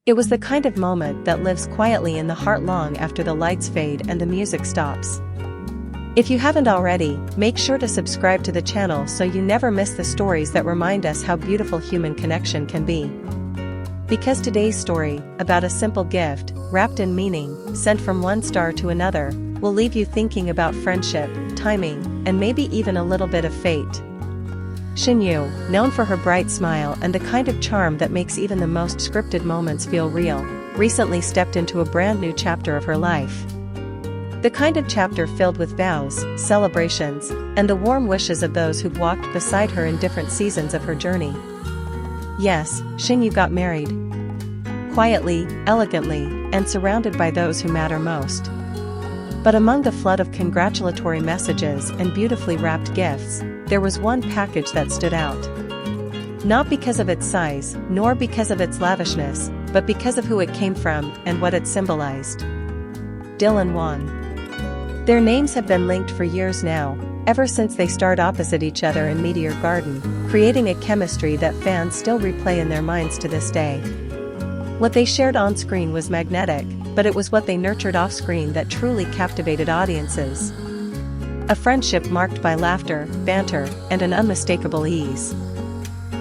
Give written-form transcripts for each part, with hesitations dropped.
It was the kind of moment that lives quietly in the heart long after the lights fade and the music stops. If you haven't already, make sure to subscribe to the channel so you never miss the stories that remind us how beautiful human connection can be. Because today's story, about a simple gift, wrapped in meaning, sent from one star to another, will leave you thinking about friendship, timing, and maybe even a little bit of fate. Shen Yue, known for her bright smile and the kind of charm that makes even the most scripted moments feel real, recently stepped into a brand new chapter of her life. The kind of chapter filled with vows, celebrations, and the warm wishes of those who've walked beside her in different seasons of her journey. Yes, Shen Yue got married. Quietly, elegantly, and surrounded by those who matter most. But among the flood of congratulatory messages and beautifully wrapped gifts, there was one package that stood out. Not because of its size, nor because of its lavishness, but because of who it came from and what it symbolized. Dylan Wang. Their names have been linked for years now, ever since they starred opposite each other in Meteor Garden, creating a chemistry that fans still replay in their minds to this day. What they shared on screen was magnetic, but it was what they nurtured off-screen that truly captivated audiences. A friendship marked by laughter, banter, and an unmistakable ease.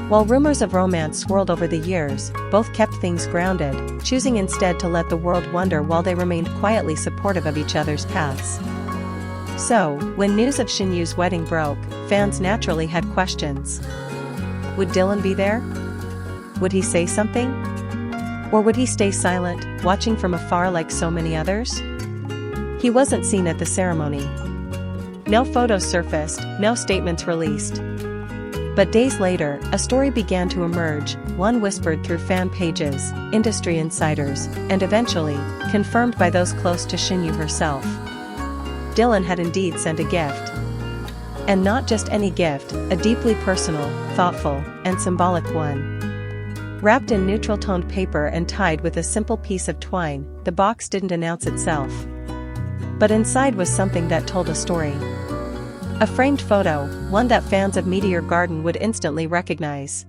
While rumors of romance swirled over the years, both kept things grounded, choosing instead to let the world wonder while they remained quietly supportive of each other's paths. So, when news of Shen Yue's wedding broke, fans naturally had questions. Would Dylan be there? Would he say something? Or would he stay silent, watching from afar like so many others? He wasn't seen at the ceremony. No photos surfaced, no statements released. But days later, a story began to emerge, one whispered through fan pages, industry insiders, and eventually, confirmed by those close to Shen Yue herself. Dylan had indeed sent a gift. And not just any gift, a deeply personal, thoughtful, and symbolic one. Wrapped in neutral-toned paper and tied with a simple piece of twine, the box didn't announce itself. But inside was something that told a story. A framed photo, one that fans of Meteor Garden would instantly recognize.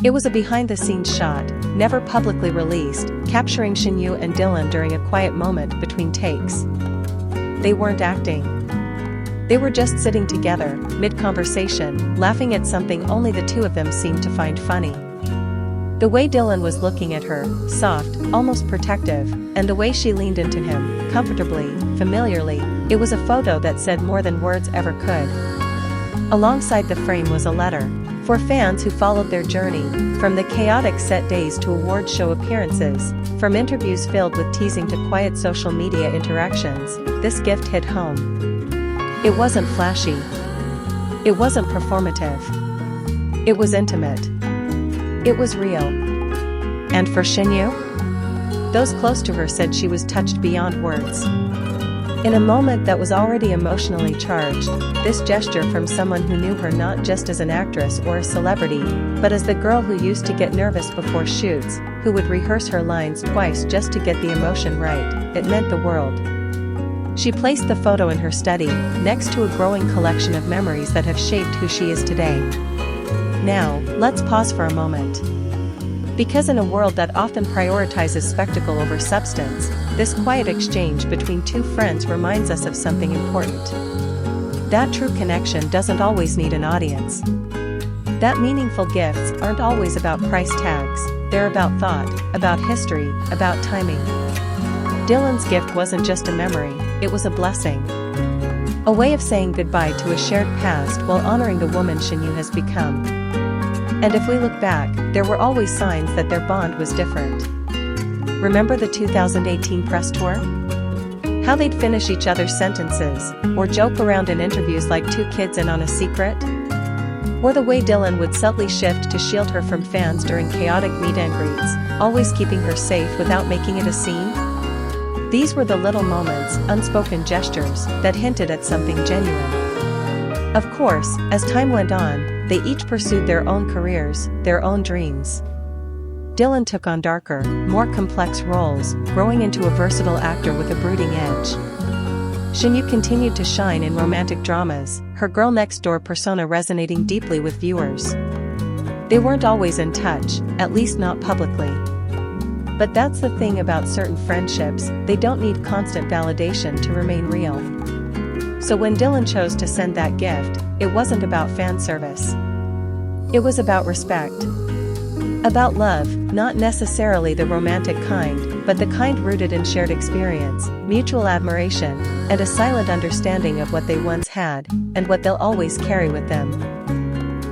It was a behind-the-scenes shot, never publicly released, capturing Shen Yue and Dylan during a quiet moment between takes. They weren't acting. They were just sitting together, mid-conversation, laughing at something only the two of them seemed to find funny. The way Dylan was looking at her, soft, almost protective, and the way she leaned into him, comfortably, familiarly, it was a photo that said more than words ever could. Alongside the frame was a letter. For fans who followed their journey, from the chaotic set days to award show appearances, from interviews filled with teasing to quiet social media interactions, this gift hit home. It wasn't flashy. It wasn't performative. It was intimate. It was real. And for Shen Yue? Those close to her said she was touched beyond words. In a moment that was already emotionally charged, this gesture from someone who knew her not just as an actress or a celebrity, but as the girl who used to get nervous before shoots, who would rehearse her lines twice just to get the emotion right, it meant the world. She placed the photo in her study, next to a growing collection of memories that have shaped who she is today. Now, let's pause for a moment. Because in a world that often prioritizes spectacle over substance, this quiet exchange between two friends reminds us of something important. That true connection doesn't always need an audience. That meaningful gifts aren't always about price tags, they're about thought, about history, about timing. Dylan's gift wasn't just a memory, it was a blessing. A way of saying goodbye to a shared past while honoring the woman Shen Yue has become. And if we look back, there were always signs that their bond was different. Remember the 2018 press tour? How they'd finish each other's sentences, or joke around in interviews like two kids in on a secret? Or the way Dylan would subtly shift to shield her from fans during chaotic meet and greets, always keeping her safe without making it a scene? These were the little moments, unspoken gestures, that hinted at something genuine. Of course, as time went on, they each pursued their own careers, their own dreams. Dylan took on darker, more complex roles, growing into a versatile actor with a brooding edge. Shen Yue continued to shine in romantic dramas, her girl-next-door persona resonating deeply with viewers. They weren't always in touch, at least not publicly. But that's the thing about certain friendships, they don't need constant validation to remain real. So when Dylan chose to send that gift, it wasn't about fan service. It was about respect. About love, not necessarily the romantic kind, but the kind rooted in shared experience, mutual admiration, and a silent understanding of what they once had, and what they'll always carry with them.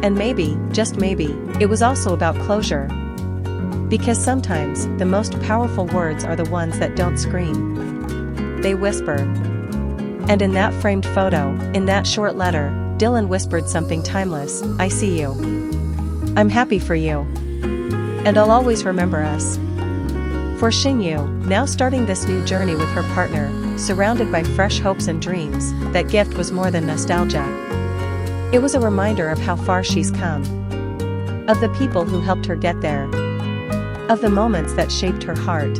And maybe, just maybe, it was also about closure. Because sometimes, the most powerful words are the ones that don't scream. They whisper. And in that framed photo, in that short letter, Dylan whispered something timeless: I see you. I'm happy for you. And I'll always remember us. For Shinyu, now starting this new journey with her partner, surrounded by fresh hopes and dreams, that gift was more than nostalgia. It was a reminder of how far she's come. Of the people who helped her get there. Of the moments that shaped her heart.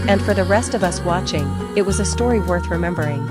And for the rest of us watching, it was a story worth remembering.